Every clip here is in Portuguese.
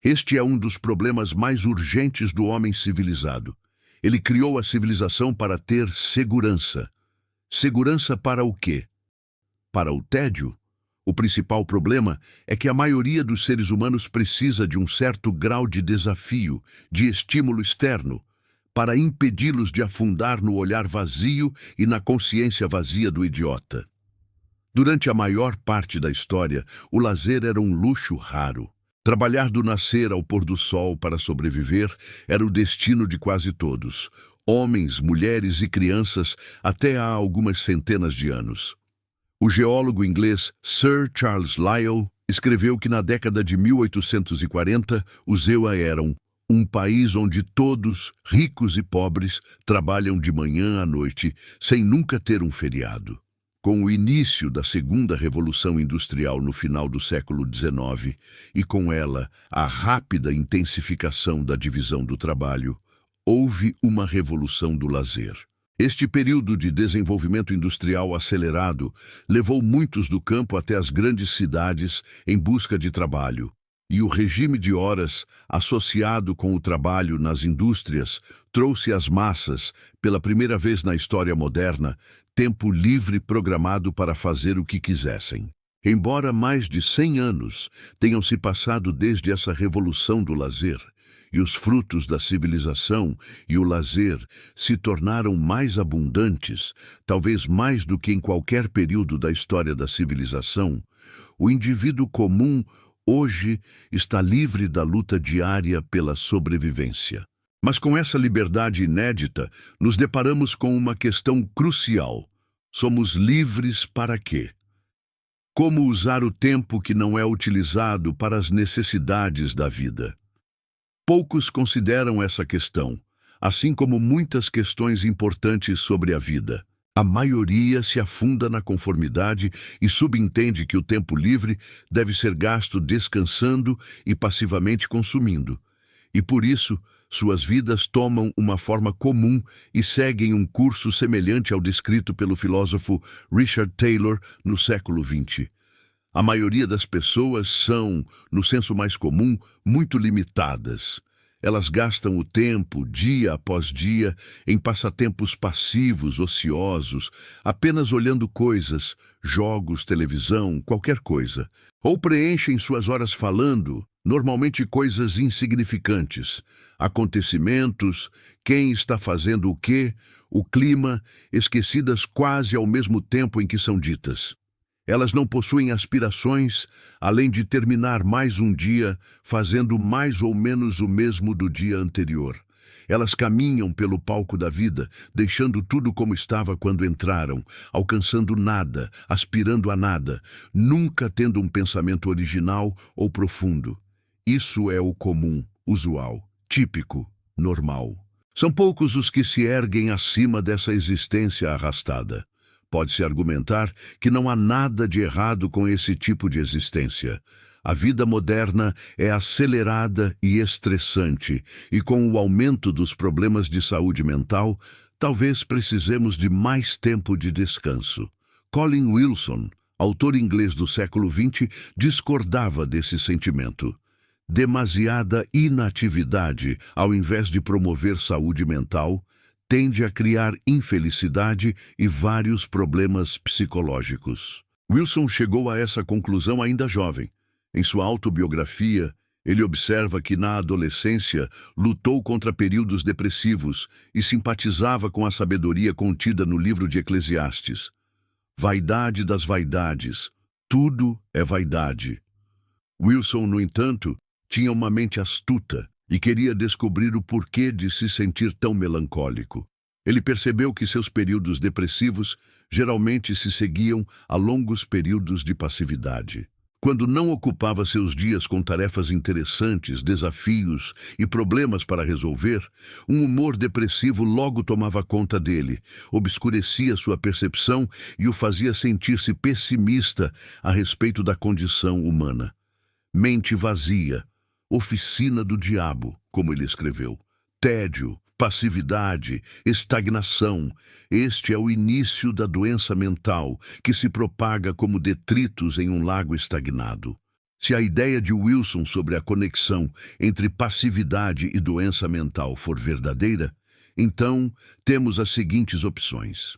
Este é um dos problemas mais urgentes do homem civilizado. Ele criou a civilização para ter segurança. Segurança para o quê? Para o tédio? O principal problema é que a maioria dos seres humanos precisa de um certo grau de desafio, de estímulo externo, para impedi-los de afundar no olhar vazio e na consciência vazia do idiota. Durante a maior parte da história, o lazer era um luxo raro. Trabalhar do nascer ao pôr do sol para sobreviver era o destino de quase todos, homens, mulheres e crianças, até há algumas centenas de anos. O geólogo inglês Sir Charles Lyell escreveu que na década de 1840 os EUA eram um país onde todos, ricos e pobres, trabalham de manhã à noite, sem nunca ter um feriado. Com o início da segunda Revolução Industrial no final do século XIX e com ela a rápida intensificação da divisão do trabalho, houve uma revolução do lazer. Este período de desenvolvimento industrial acelerado levou muitos do campo até as grandes cidades em busca de trabalho, e o regime de horas, associado com o trabalho nas indústrias, trouxe às massas, pela primeira vez na história moderna, tempo livre programado para fazer o que quisessem. Embora mais de 100 anos tenham se passado desde essa revolução do lazer, e os frutos da civilização e o lazer se tornaram mais abundantes, talvez mais do que em qualquer período da história da civilização, o indivíduo comum hoje está livre da luta diária pela sobrevivência. Mas com essa liberdade inédita, nos deparamos com uma questão crucial. Somos livres para quê? Como usar o tempo que não é utilizado para as necessidades da vida? Poucos consideram essa questão, assim como muitas questões importantes sobre a vida. A maioria se afunda na conformidade e subentende que o tempo livre deve ser gasto descansando e passivamente consumindo. E por isso, suas vidas tomam uma forma comum e seguem um curso semelhante ao descrito pelo filósofo Richard Taylor no século XX. A maioria das pessoas são, no senso mais comum, muito limitadas. Elas gastam o tempo, dia após dia, em passatempos passivos, ociosos, apenas olhando coisas, jogos, televisão, qualquer coisa. Ou preenchem suas horas falando, normalmente coisas insignificantes, acontecimentos, quem está fazendo o quê, o clima, esquecidas quase ao mesmo tempo em que são ditas. Elas não possuem aspirações, além de terminar mais um dia fazendo mais ou menos o mesmo do dia anterior. Elas caminham pelo palco da vida, deixando tudo como estava quando entraram, alcançando nada, aspirando a nada, nunca tendo um pensamento original ou profundo. Isso é o comum, usual, típico, normal. São poucos os que se erguem acima dessa existência arrastada. Pode-se argumentar que não há nada de errado com esse tipo de existência. A vida moderna é acelerada e estressante, e com o aumento dos problemas de saúde mental, talvez precisemos de mais tempo de descanso. Colin Wilson, autor inglês do século XX, discordava desse sentimento. Demasiada inatividade, ao invés de promover saúde mental, tende a criar infelicidade e vários problemas psicológicos. Wilson chegou a essa conclusão ainda jovem. Em sua autobiografia, ele observa que na adolescência lutou contra períodos depressivos e simpatizava com a sabedoria contida no livro de Eclesiastes. Vaidade das vaidades, tudo é vaidade. Wilson, no entanto, tinha uma mente astuta e queria descobrir o porquê de se sentir tão melancólico. Ele percebeu que seus períodos depressivos geralmente se seguiam a longos períodos de passividade. Quando não ocupava seus dias com tarefas interessantes, desafios e problemas para resolver, um humor depressivo logo tomava conta dele, obscurecia sua percepção e o fazia sentir-se pessimista a respeito da condição humana. Mente vazia, oficina do diabo, como ele escreveu. Tédio, passividade, estagnação. Este é o início da doença mental, que se propaga como detritos em um lago estagnado. Se a ideia de Wilson sobre a conexão entre passividade e doença mental for verdadeira, então temos as seguintes opções: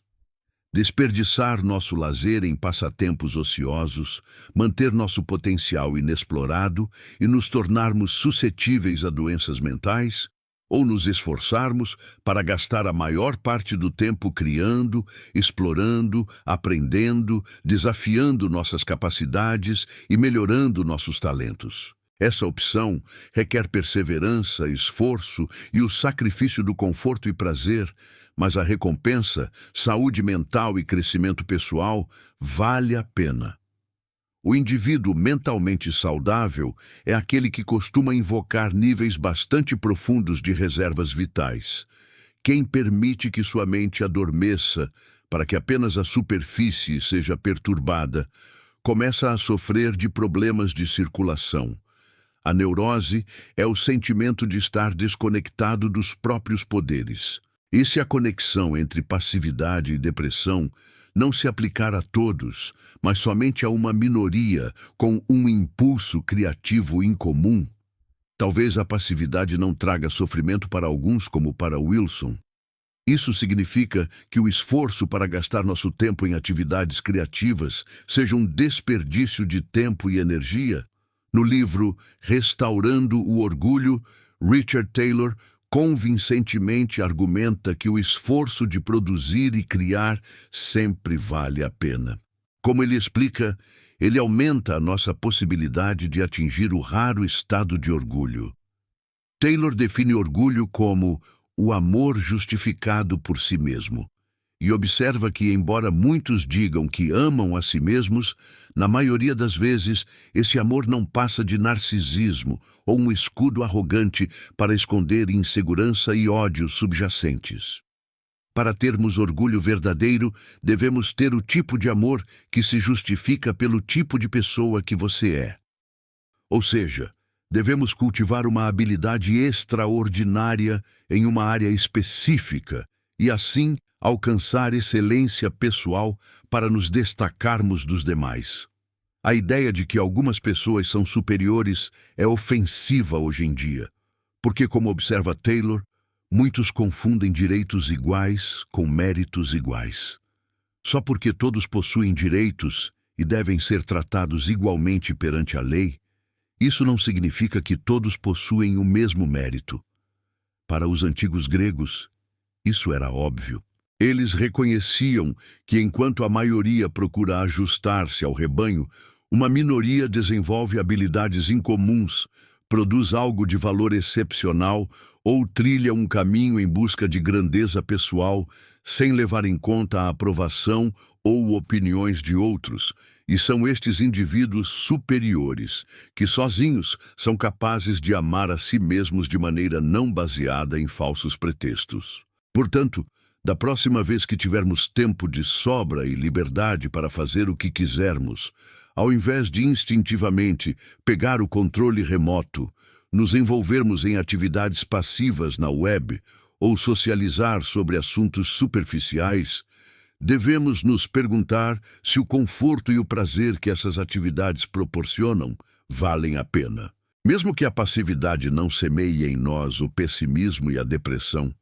desperdiçar nosso lazer em passatempos ociosos, manter nosso potencial inexplorado e nos tornarmos suscetíveis a doenças mentais, ou nos esforçarmos para gastar a maior parte do tempo criando, explorando, aprendendo, desafiando nossas capacidades e melhorando nossos talentos. Essa opção requer perseverança, esforço e o sacrifício do conforto e prazer, mas a recompensa, saúde mental e crescimento pessoal, vale a pena. O indivíduo mentalmente saudável é aquele que costuma invocar níveis bastante profundos de reservas vitais. Quem permite que sua mente adormeça para que apenas a superfície seja perturbada, começa a sofrer de problemas de circulação. A neurose é o sentimento de estar desconectado dos próprios poderes. E se a conexão entre passividade e depressão não se aplicar a todos, mas somente a uma minoria com um impulso criativo incomum, talvez a passividade não traga sofrimento para alguns como para Wilson. Isso significa que o esforço para gastar nosso tempo em atividades criativas seja um desperdício de tempo e energia? No livro Restaurando o Orgulho, Richard Taylor convincentemente argumenta que o esforço de produzir e criar sempre vale a pena. Como ele explica, ele aumenta a nossa possibilidade de atingir o raro estado de orgulho. Taylor define orgulho como o amor justificado por si mesmo, e observa que, embora muitos digam que amam a si mesmos, na maioria das vezes esse amor não passa de narcisismo ou um escudo arrogante para esconder insegurança e ódio subjacentes. Para termos orgulho verdadeiro, devemos ter o tipo de amor que se justifica pelo tipo de pessoa que você é. Ou seja, devemos cultivar uma habilidade extraordinária em uma área específica e, assim, alcançar excelência pessoal para nos destacarmos dos demais. A ideia de que algumas pessoas são superiores é ofensiva hoje em dia, porque, como observa Taylor, muitos confundem direitos iguais com méritos iguais. Só porque todos possuem direitos e devem ser tratados igualmente perante a lei, isso não significa que todos possuem o mesmo mérito. Para os antigos gregos, isso era óbvio. Eles reconheciam que, enquanto a maioria procura ajustar-se ao rebanho, uma minoria desenvolve habilidades incomuns, produz algo de valor excepcional ou trilha um caminho em busca de grandeza pessoal, sem levar em conta a aprovação ou opiniões de outros, e são estes indivíduos superiores, que sozinhos são capazes de amar a si mesmos de maneira não baseada em falsos pretextos. Portanto, da próxima vez que tivermos tempo de sobra e liberdade para fazer o que quisermos, ao invés de instintivamente pegar o controle remoto, nos envolvermos em atividades passivas na web ou socializar sobre assuntos superficiais, devemos nos perguntar se o conforto e o prazer que essas atividades proporcionam valem a pena. Mesmo que a passividade não semeie em nós o pessimismo e a depressão,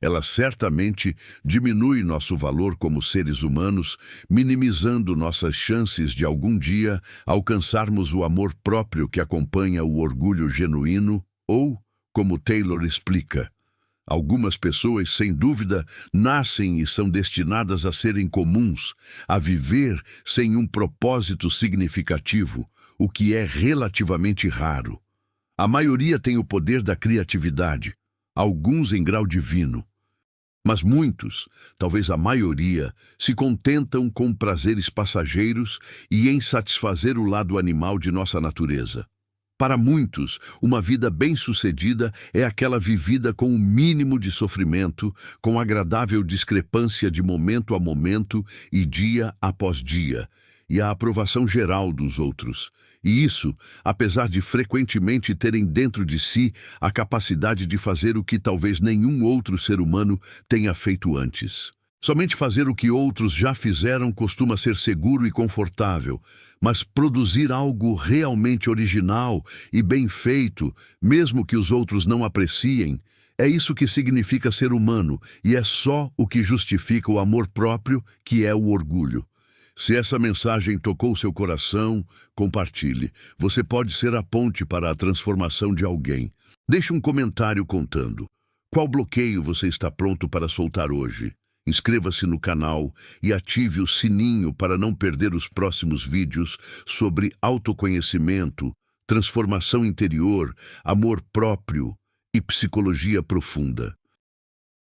ela certamente diminui nosso valor como seres humanos, minimizando nossas chances de algum dia alcançarmos o amor próprio que acompanha o orgulho genuíno ou, como Taylor explica, algumas pessoas, sem dúvida, nascem e são destinadas a serem comuns, a viver sem um propósito significativo, o que é relativamente raro. A maioria tem o poder da criatividade, alguns em grau divino. Mas muitos, talvez a maioria, se contentam com prazeres passageiros e em satisfazer o lado animal de nossa natureza. Para muitos, uma vida bem-sucedida é aquela vivida com o mínimo de sofrimento, com agradável discrepância de momento a momento e dia após dia, e a aprovação geral dos outros. E isso, apesar de frequentemente terem dentro de si a capacidade de fazer o que talvez nenhum outro ser humano tenha feito antes: Somente fazer o que outros já fizeram costuma ser seguro e confortável, mas produzir algo realmente original e bem feito, mesmo que os outros não apreciem, é isso que significa ser humano e é só o que justifica o amor próprio, que é o orgulho. Se essa mensagem tocou seu coração, compartilhe. Você pode ser a ponte para a transformação de alguém. Deixe um comentário contando. Qual bloqueio você está pronto para soltar hoje? Inscreva-se no canal e ative o sininho para não perder os próximos vídeos sobre autoconhecimento, transformação interior, amor próprio e psicologia profunda.